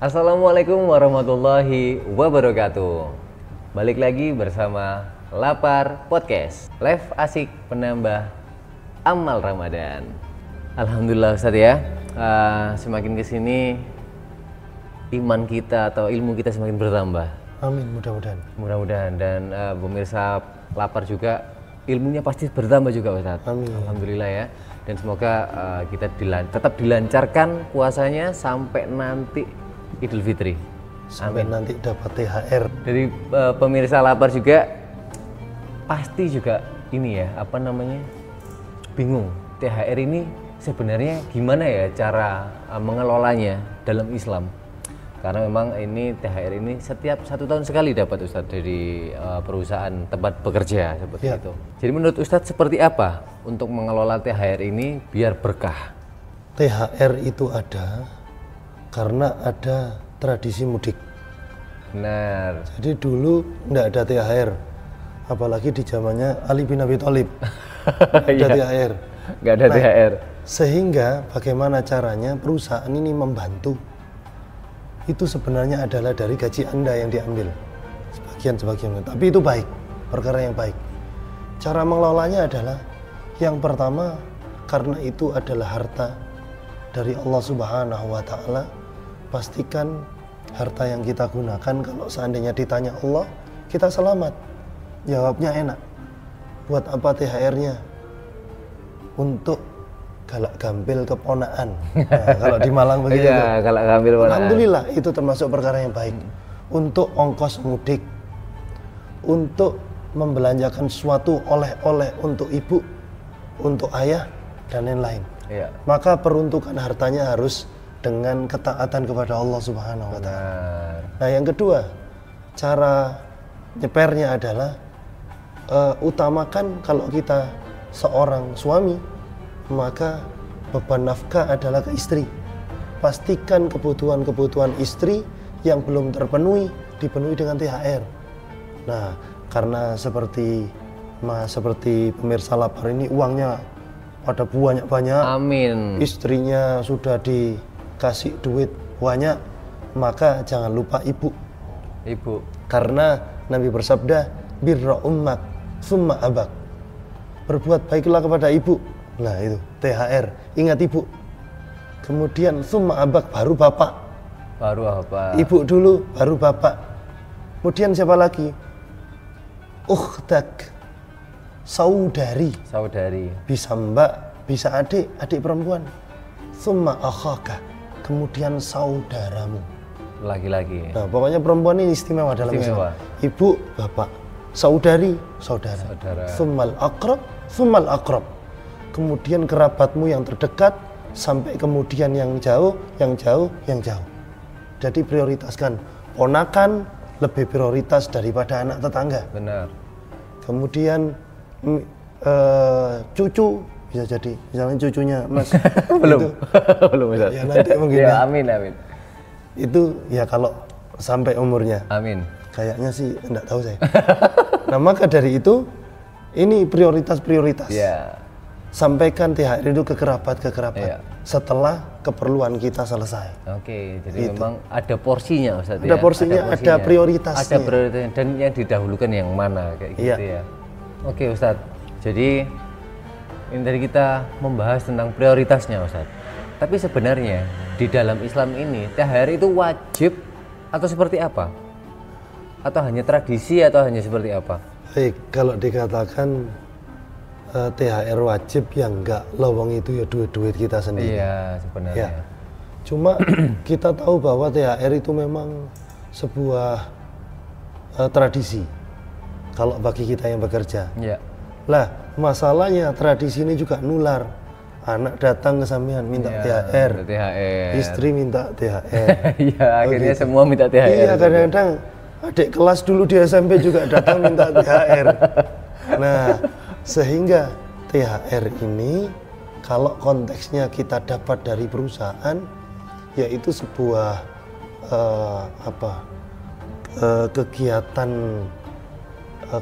Assalamualaikum warahmatullahi wabarakatuh. Balik lagi bersama Lapar Podcast, live asik penambah amal Ramadan. Alhamdulillah Ustadz ya, semakin kesini iman kita atau ilmu kita semakin bertambah. Amin, mudah-mudahan. Dan pemirsa Lapar juga ilmunya pasti bertambah juga Ustadz. Amin. Alhamdulillah ya. Dan semoga kita tetap dilancarkan puasanya sampai nanti Idul Fitri. Sampai nanti dapat THR. Dari pemirsa Lapar juga pasti juga ini ya, bingung. THR ini sebenarnya gimana ya cara mengelolanya dalam Islam? Karena memang ini THR ini setiap 1 tahun sekali dapat Ustadz dari perusahaan tempat bekerja seperti itu. Jadi menurut Ustadz seperti apa untuk mengelola THR ini biar berkah? THR itu ada karena ada tradisi mudik. Benar. Jadi dulu enggak ada THR, apalagi di zamannya Ali bin Abi Thalib. Ada THR. Enggak ada THR. Sehingga bagaimana caranya perusahaan ini membantu? Itu sebenarnya adalah dari gaji Anda yang diambil. Sebagian. Tapi itu baik, perkara yang baik. Cara mengelolanya adalah yang pertama, karena itu adalah harta dari Allah Subhanahu wa Ta'ala. Pastikan harta yang kita gunakan, kalau seandainya ditanya Allah, kita selamat. Jawabnya enak. Buat apa THR-nya? Untuk galak gampil keponaan. Nah, kalau di Malang begitu. Iya, galak gampil keponaan. Alhamdulillah, itu termasuk perkara yang baik. Untuk ongkos mudik, untuk membelanjakan suatu oleh-oleh untuk ibu, untuk ayah, dan lain-lain. Iya. Maka peruntukan hartanya harus dengan ketaatan kepada Allah Subhanahu wa Ta'ala. Nah, yang kedua, cara nyepernya adalah utamakan kalau kita seorang suami, maka beban nafkah adalah ke istri. Pastikan kebutuhan-kebutuhan istri yang belum terpenuhi dipenuhi dengan THR. Nah, karena seperti pemirsa Lapar ini uangnya pada banyak-banyak. Amin. Istrinya sudah dikasih duit banyak, maka jangan lupa ibu. Karena Nabi bersabda, birra ummak summa abak. Berbuat baiklah kepada ibu. Nah itu THR, ingat ibu. Kemudian summa abak, baru bapak. Ibu dulu, baru bapak. Kemudian siapa lagi? Ukhdak, saudari. Bisa mbak, bisa adik perempuan. Summa akhaka, kemudian saudaramu. Laki-laki. Nah, pokoknya perempuan ini istimewa dalam Islam. Ibu, bapak, saudari, saudara. Summal aqrab. Kemudian kerabatmu yang terdekat, sampai kemudian yang jauh. Jadi prioritaskan. Ponakan lebih prioritas daripada anak tetangga. Benar. Kemudian cucu bisa jadi, misalnya cucunya Mas. belum. Ya nanti mungkin. Ya, amin. Itu ya kalau sampai umurnya. Amin. Kayaknya sih enggak tahu saya. Nah, maka dari itu ini prioritas. Ya. Sampaikan THR itu ke kerabat. Ya. Setelah keperluan kita selesai. Oke, jadi memang ada porsinya Ustaz. Ada porsinya, ada prioritasnya. Ada prioritasnya dan yang didahulukan yang mana kayak gitu ya. Oke Ustaz. Jadi ini tadi kita membahas tentang prioritasnya Ustaz. Tapi sebenarnya di dalam Islam ini THR itu wajib atau seperti apa? Atau hanya tradisi atau hanya seperti apa? Baik, kalau dikatakan THR wajib yang enggak lowong itu ya duit kita sendiri. Iya, sebenarnya. Ya. Cuma kita tahu bahwa THR itu memang sebuah tradisi kalau bagi kita yang bekerja. Iya. Lah, masalahnya tradisi ini juga nular. Anak datang ke sampean minta THR. Istri minta THR. Iya, akhirnya semua minta THR. Iya, kadang-kadang adik kelas dulu di SMP juga datang minta THR. Nah, sehingga THR ini kalau konteksnya kita dapat dari perusahaan, yaitu sebuah kegiatan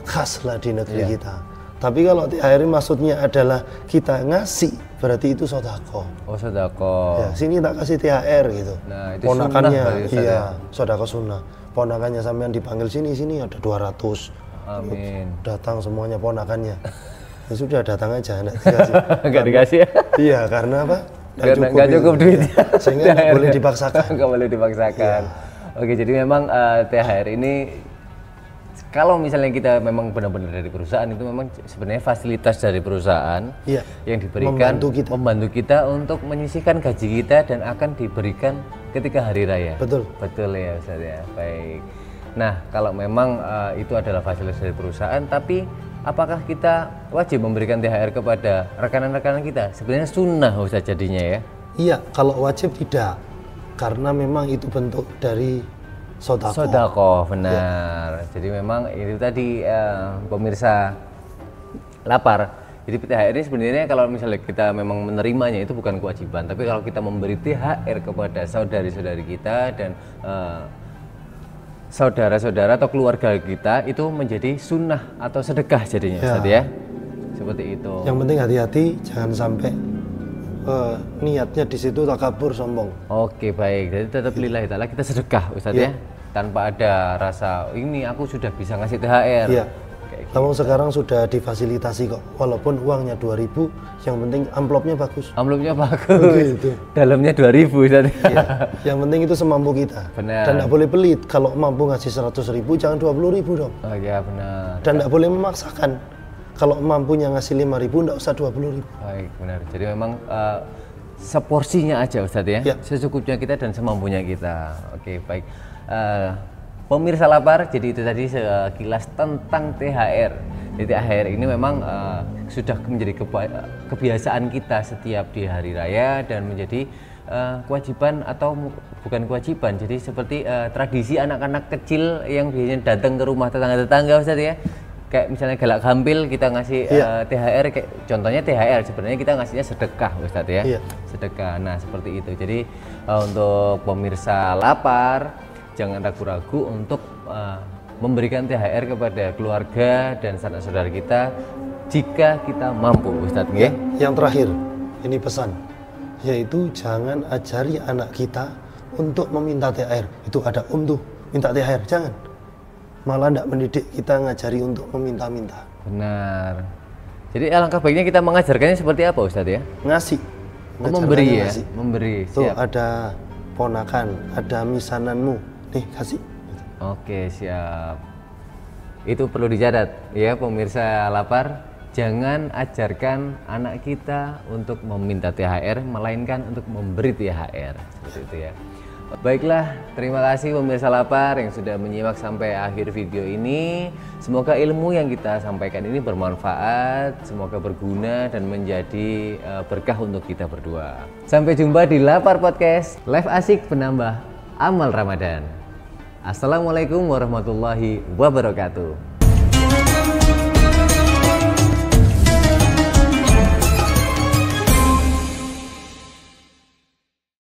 khas lah di negeri kita. Tapi kalau THR maksudnya adalah kita ngasih, berarti itu sodako. Oh, sodako. Ya, sini tak kasih THR gitu. Nah, itu ponakannya, sunnah, iya, sodako sunnah. Ponakannya sampean dipanggil sini ada 200. Amin. Datang semuanya ponakannya. Ya sudah, datang aja, enggak dikasih. Enggak dikasih ya? Iya, karena apa? Nggak cukup duitnya. Sehingga nggak boleh dipaksakan. Nggak boleh dipaksakan. Ya. Oke, jadi memang THR ini kalau misalnya kita memang benar-benar dari perusahaan, itu memang sebenarnya fasilitas dari perusahaan yang diberikan membantu kita untuk menyisihkan gaji kita dan akan diberikan ketika hari raya. Betul. Betul ya Ustaz ya. Baik. Nah, kalau memang itu adalah fasilitas dari perusahaan, tapi apakah kita wajib memberikan THR kepada rekan-rekan kita? Sebenarnya sunnah Ustaz jadinya ya? Iya, kalau wajib tidak. Karena memang itu bentuk dari sodako. Sodako, benar. Jadi memang itu tadi pemirsa lapar. Jadi THR ini sebenarnya kalau misalnya kita memang menerimanya itu bukan kewajiban. Tapi kalau kita memberi THR kepada saudari-saudari kita dan saudara-saudara atau keluarga kita, itu menjadi sunnah atau sedekah jadinya, Ustaz ya. Seperti itu. Yang penting hati-hati, jangan sampai niatnya di situ takabur, sombong. Oke, baik. Jadi tetap lillahi ta'ala kita sedekah, Ustaz ya. Tanpa ada rasa ini aku sudah bisa ngasih THR. Iya. Kamu sekarang sudah difasilitasi kok. Walaupun uangnya 2.000, yang penting amplopnya bagus. Amplopnya bagus. Gitu. Dalamnya 2.000 Ustaz. Iya. Yang penting itu semampu kita. Benar. Dan tidak boleh pelit. Kalau mampu ngasih 100.000, jangan 20.000 dong. Oh iya, benar. Dan tidak boleh memaksakan. Kalau mampunya ngasih 5.000, tidak usah 20.000. Baik, benar. Jadi memang seporsinya aja Ustaz ya. Secukupnya kita dan semampunya kita. Oke, baik. Pemirsa lapar, jadi itu tadi sekilas tentang THR. Jadi THR ini memang sudah menjadi kebiasaan kita setiap di hari raya dan menjadi kewajiban atau bukan kewajiban. Jadi seperti tradisi anak-anak kecil yang biasanya datang ke rumah tetangga-tetangga Ustaz ya. Kayak misalnya galak gampil kita ngasih THR, kayak contohnya THR sebenarnya kita ngasihnya sedekah Ustaz ya. Sedekah. Nah, seperti itu. Jadi untuk pemirsa lapar, jangan ragu-ragu untuk memberikan THR kepada keluarga dan sanak saudara kita jika kita mampu Ustaz ya. Yang terakhir, ini pesan, yaitu jangan ajari anak kita untuk meminta THR. Itu ada tuh minta THR, jangan. Malah tidak mendidik kita ngajari untuk meminta-minta. Benar. Jadi alangkah baiknya kita mengajarkannya seperti apa Ustaz ya? Ngasih. Memberi ya? Ngasih. Memberi. Tuh ada ponakan, ada misananmu, nih kasih. Oke, siap. Itu perlu dicatat ya pemirsa lapar. Jangan ajarkan anak kita untuk meminta THR, melainkan untuk memberi THR. Seperti itu ya. Baiklah, terima kasih pemirsa lapar yang sudah menyimak sampai akhir video ini. Semoga ilmu yang kita sampaikan ini bermanfaat, semoga berguna dan menjadi berkah untuk kita berdua. Sampai jumpa di Lapar Podcast, live asik penambah amal Ramadan. Assalamualaikum warahmatullahi wabarakatuh.